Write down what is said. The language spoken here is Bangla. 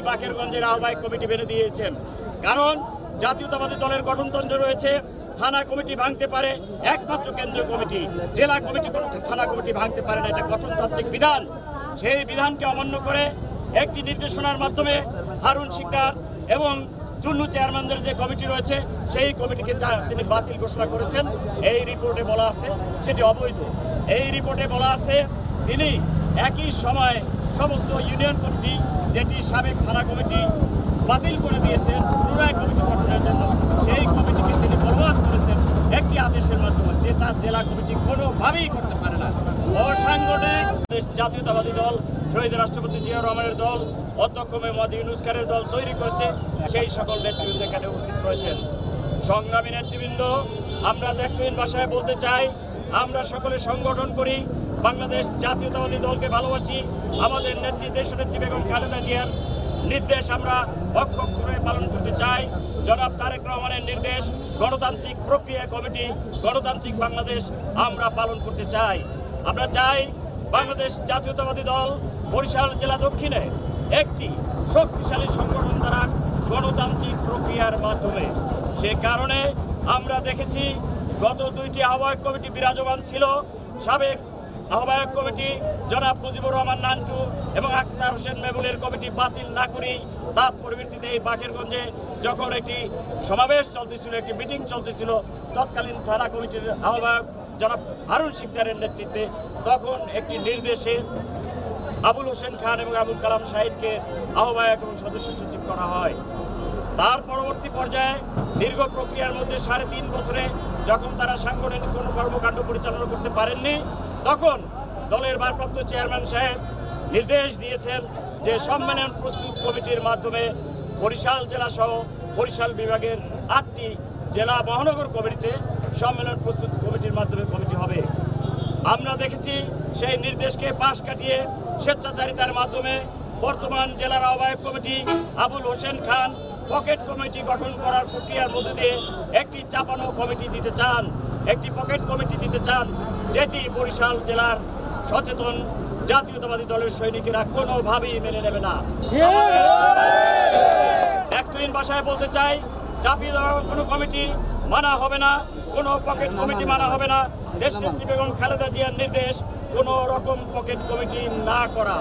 বাকেরগঞ্জের আহ্বায়ক কমিটি বেঁধে দিয়েছেন। কারণ জাতীয়তাবাদী দলের গঠনতন্ত্র রয়েছে, থানা কমিটি ভাঙতে পারে একমাত্র কেন্দ্রীয় কমিটি, জেলা কমিটি কোনো থানা কমিটি ভাঙতে পারে না, এটা গঠনতান্ত্রিক বিধান। সেই বিধানকে অমান্য করে একটি নির্দেশনার মাধ্যমে হারুন শিকদার এবং চুন্নু চেয়ারম্যানদের যে কমিটি রয়েছে সেই কমিটিকে তিনি বাতিল ঘোষণা করেছেন। এই রিপোর্টে বলা আছে সেটি অবৈধ। এই রিপোর্টে বলা আছে তিনি একই সময় সমস্ত ইউনিয়ন কমিটি, যেটি সাবেক থানা কমিটি বাতিল করে দিয়েছেন পুনরায় কমিটি গঠনের জন্য, সেই কমিটিকে তিনি বরবাদ করেছেন একটি আদেশের মাধ্যমে, যেটা জেলা কমিটি কোনোভাবেই করতে পারে না। অসাংগঠনিক জাতীয়তাবাদী দল শহীদ রাষ্ট্রপতি জিয়া রহমানের দল, অধ্যক্ষ মোহাম্মদ ইউনূস খানের দল তৈরি করেছে, সেই সকল নেতৃবৃন্দ এখানে উপস্থিত রয়েছেন। সংগ্রামী নেতৃবৃন্দ, আমরা দেখহীন ভাষায় বলতে চাই, আমরা সকলে সংগঠন করি, বাংলাদেশ জাতীয়তাবাদী দলকে ভালোবাসি। আমাদের নেত্রী দেশনেত্রী বেগম খালেদা জিয়ার নির্দেশ আমরা অক্ষরে পালন করতে চাই। জনাব তারেক রহমানের নির্দেশ, গণতান্ত্রিক প্রক্রিয়া কমিটি, গণতান্ত্রিক বাংলাদেশ আমরা পালন করতে চাই। আমরা চাই বাংলাদেশ জাতীয়তাবাদী দল বরিশাল জেলা দক্ষিণে একটি শক্তিশালী সংগঠন দ্বারা গণতান্ত্রিক প্রক্রিয়ার মাধ্যমে। সে কারণে আমরা দেখেছি গত দুইটি আহ্বায়ক কমিটি বিরাজমান ছিল। সাবেক আহ্বায়ক কমিটি জনাব মুজিবুর রহমান নান্টু এবং আখতার হোসেন মেবুলের কমিটি বাতিল না করেই তার পরিবর্তিতে এই বাকেরগঞ্জে যখন একটি সমাবেশ চলতেছিল, একটি মিটিং চলতেছিল, তৎকালীন থানা কমিটির আহ্বায়ক জনাব হারুন শিকদারের নেতৃত্বে তখন একটি নির্দেশে আবুল হোসেন খান এবং আবুল কালাম শাহিদকে আহ্বায়ক এবং সদস্য সচিব করা হয়। তার পরবর্তী পর্যায়ে দীর্ঘ প্রক্রিয়ার মধ্যে 3.5 বছরে যখন তারা সাংগঠনিক কোনো কর্মকাণ্ড পরিচালনা করতে পারেননি, তখন দলের ভারপ্রাপ্ত চেয়ারম্যান সাহেব নির্দেশ দিয়েছেন যে সম্মেলন প্রস্তুত কমিটির মাধ্যমে বরিশাল জেলা সহ বরিশাল বিভাগের 8টি জেলা মহানগর কমিটিতে সম্মেলন প্রস্তুত কমিটির মাধ্যমে কমিটি হবে। আমরা দেখেছি সেই নির্দেশকে পাশ কাটিয়ে স্বেচ্ছাচারিতার মাধ্যমে বর্তমান জেলার আহ্বায়ক committee Abul Hossain Khan pocket committee গঠন করার প্রক্রিয়ার মধ্যে দিয়ে একটি চাপানো কমিটি দিতে চান, একটি পকেট কমিটি দিতে চান, যেটি বরিশাল জেলার সচেতন জাতীয়তাবাদী দলের সৈনিকেরা কোনোভাবেই মেনে নেবে না। একদিন ভাষায় বলতে চাই, চাপিয়ে দেওয়া কোনো কমিটি মানা হবে না, কোনো পকেট কমিটি মানা হবে না। দেশনেত্রী বেগম খালেদা জিয়ার নির্দেশ কোনো রকম পকেট কমিটি না করা।